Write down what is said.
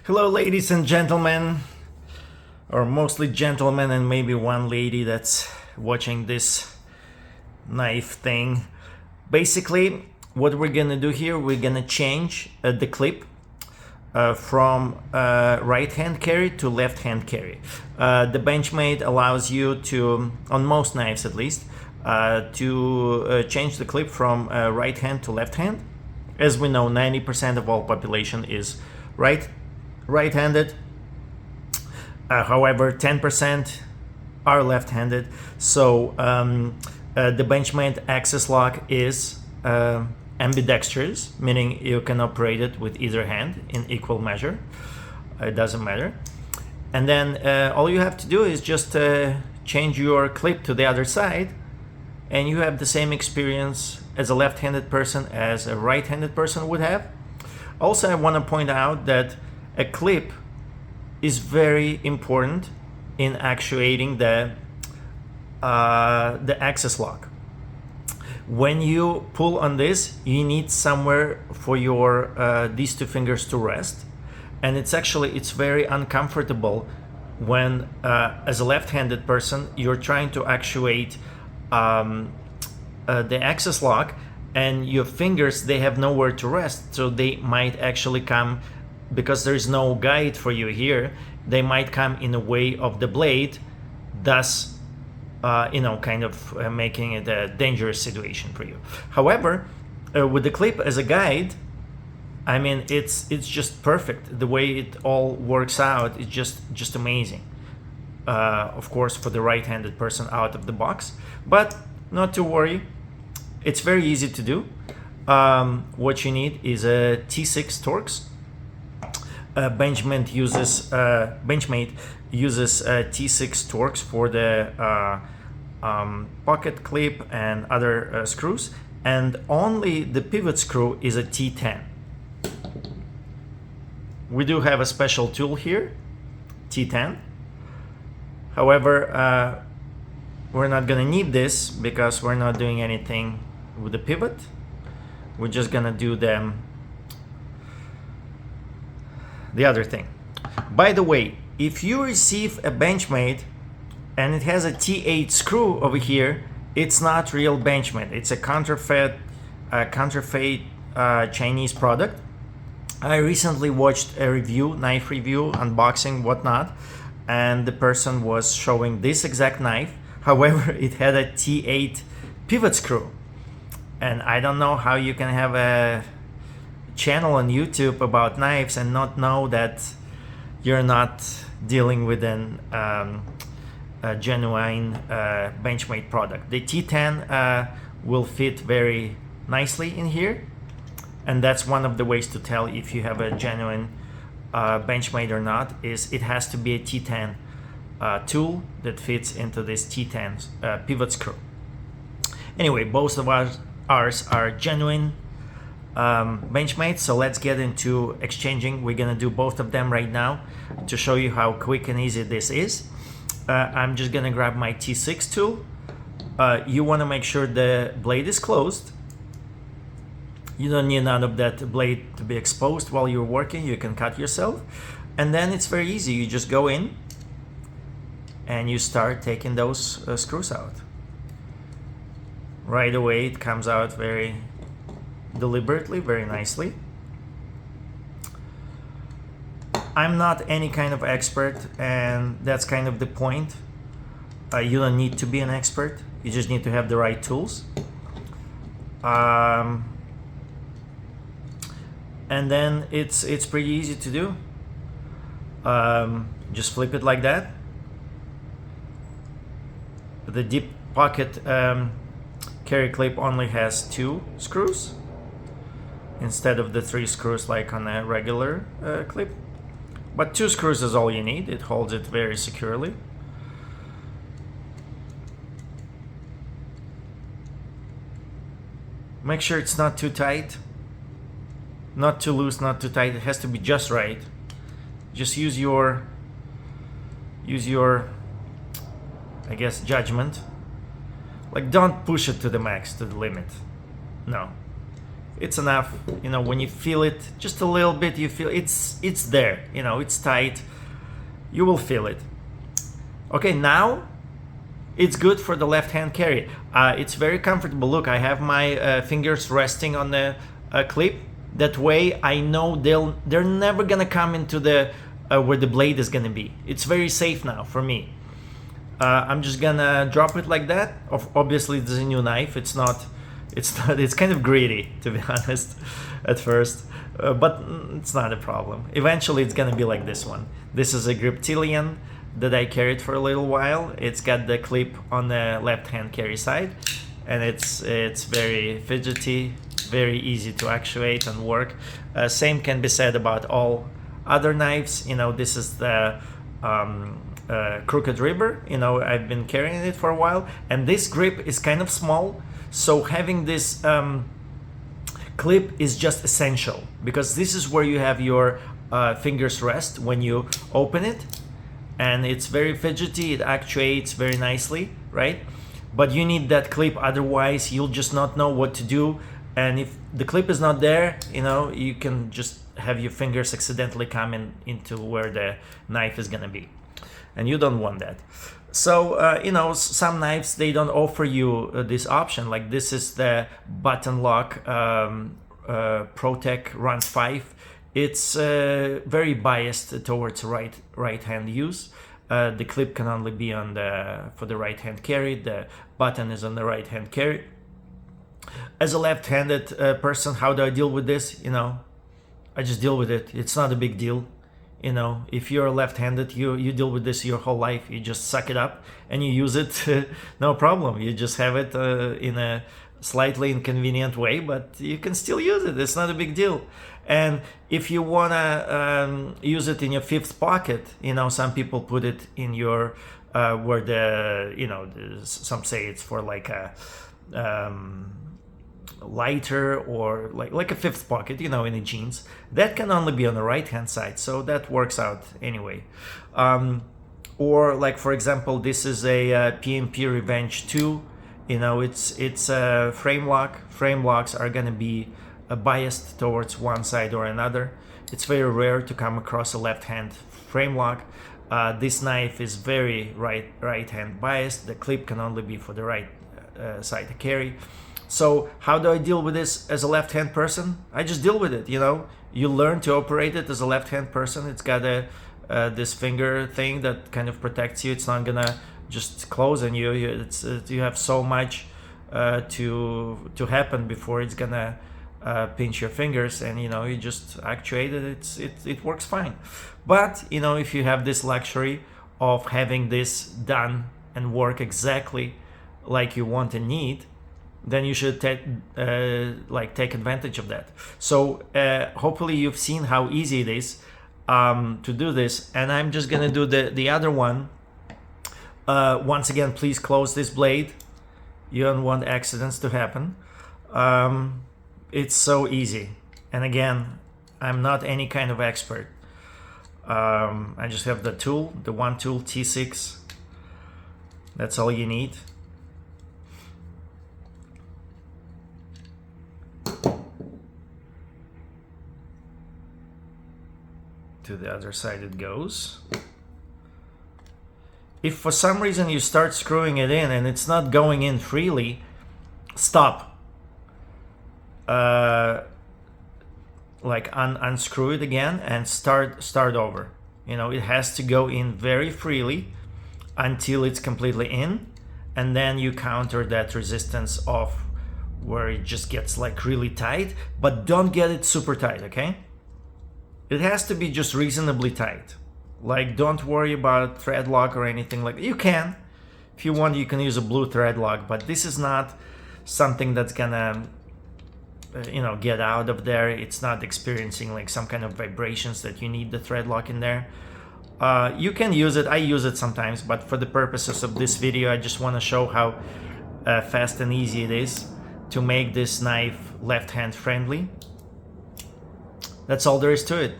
Hello, ladies and gentlemen, or mostly gentlemen and maybe one lady that's watching this knife thing. Basically, what we're gonna do here, we're gonna change the clip from right hand carry to left hand carry. The Benchmade allows you to, on most knives at least, to change the clip from right hand to left hand. As we know, 90% of all population is right-handed. However, 10% are left-handed. So the Benchmade access lock is ambidextrous, meaning you can operate it with either hand in equal measure. It doesn't matter. And then all you have to do is just change your clip to the other side, and you have the same experience as a left-handed person as a right-handed person would have. Also, I want to point out that a clip is very important in actuating the access lock. When you pull on this, you need somewhere for your these two fingers to rest, and it's very uncomfortable when as a left-handed person you're trying to actuate the access lock, and your fingers, they have nowhere to rest, so they might actually come, because there's no guide for you here, they might come in the way of the blade, thus kind of making it a dangerous situation for you. However, with the clip as a guide, I mean, it's just perfect. The way it all works out is just amazing. Of course, for the right-handed person out of the box, but not to worry, it's very easy to do. What you need is a T6 Torx. Benchmade uses T6 Torx for the pocket clip and other screws, and only the pivot screw is a T10. We do have a special tool here, T10. However, we're not gonna need this because we're not doing anything with the pivot. We're just gonna do the other thing. By the way, if you receive a Benchmade and it has a T8 screw over here, it's not real Benchmade. It's a counterfeit Chinese product. I recently watched a review, knife review, unboxing, whatnot, and the person was showing this exact knife. However, it had a T8 pivot screw. And I don't know how you can have a channel on YouTube about knives and not know that you're not dealing with a genuine Benchmade product. The T10 will fit very nicely in here, and that's one of the ways to tell if you have a genuine Benchmade or not, is it has to be a T10 tool that fits into this T10 pivot screw. Anyway, both of ours are genuine Benchmade, so let's get into exchanging. We're gonna do both of them right now to show you how quick and easy this is. I'm just gonna grab my T6 tool. You want to make sure the blade is closed. You don't need none of that blade to be exposed while you're working. You can cut yourself, and then it's very easy. You just go in and you start taking those screws out. Right away it comes out very deliberately, very nicely. I'm not any kind of expert, and that's kind of the point. You don't need to be an expert, you just need to have the right tools. And then it's pretty easy to do. Just flip it like that. The deep pocket carry clip only has 2 screws instead of the 3 screws like on a regular clip, but 2 screws is all you need. It holds it very securely. Make sure it's not too tight, not too loose, not too tight. It has to be just right. Just use your I guess judgment. Like, don't push it to the max, to the limit. No, it's enough. You know, when you feel it just a little bit, you feel it's there, you know, it's tight, you will feel it. Okay, now it's good for the left hand carry. It's very comfortable. Look, I have my fingers resting on the clip. That way I know they're never gonna come into the where the blade is gonna be. It's very safe now for me. I'm just gonna drop it like that. Obviously this is a new knife. It's kind of greedy, to be honest, at first, but it's not a problem. Eventually it's gonna be like this one. This is a Griptilian that I carried for a little while. It's got the clip on the left hand carry side, and it's very fidgety, very easy to actuate and work. Same can be said about all other knives. You know, this is the Crooked Ribber. You know, I've been carrying it for a while, and this grip is kind of small, so having this clip is just essential, because this is where you have your fingers rest when you open it, and it's very fidgety, it actuates very nicely, right? But you need that clip, otherwise you'll just not know what to do. And if the clip is not there, you know, you can just have your fingers accidentally come into where the knife is gonna be, and you don't want that. So you know, some knives, they don't offer you this option. Like this is the button lock ProTech Run 5. It's very biased towards right hand use. The clip can only be on for the right hand carry. The button is on the right hand carry. As a left-handed person, how do I deal with this? You know, I just deal with it. It's not a big deal. You know, if you're left-handed, you deal with this your whole life. You just suck it up and you use it, no problem. You just have it in a slightly inconvenient way, but you can still use it. It's not a big deal. And if you wanna use it in your fifth pocket, you know, some people put it in your where the, you know, some say it's for like a lighter, or like a fifth pocket, you know, in the jeans. That can only be on the right hand side, so that works out anyway. Or like, for example, this is a PMP Revenge 2. You know, it's a frame lock. Frame locks are gonna be biased towards one side or another. It's very rare to come across a left hand frame lock. This knife is very right hand biased. The clip can only be for the right side to carry. So how do I deal with this as a left-hand person? I just deal with it, you know. You learn to operate it as a left-hand person. It's got this finger thing that kind of protects you. It's not gonna just close on you. You have so much to happen before it's gonna pinch your fingers, and you know, you just actuate it. It works fine. But you know, if you have this luxury of having this done and work exactly like you want and need, then you should take advantage of that. So hopefully you've seen how easy it is to do this, and I'm just gonna do the other one. Once again, please close this blade. You don't want accidents to happen. It's so easy, and again, I'm not any kind of expert. I just have the tool, the one tool, T6. That's all you need. To the other side it goes. If for some reason you start screwing it in and it's not going in freely, stop. Unscrew it again and start over. You know, it has to go in very freely until it's completely in, and then you counter that resistance of where it just gets like really tight, but don't get it super tight, okay? It has to be just reasonably tight. Like, don't worry about thread lock or anything like that. You can, if you want, you can use a blue thread lock, but this is not something that's gonna, you know, get out of there. It's not experiencing like some kind of vibrations that you need the thread lock in there. You can use it. I use it sometimes, but for the purposes of this video, I just want to show how fast and easy it is to make this knife left hand friendly. That's all there is to it.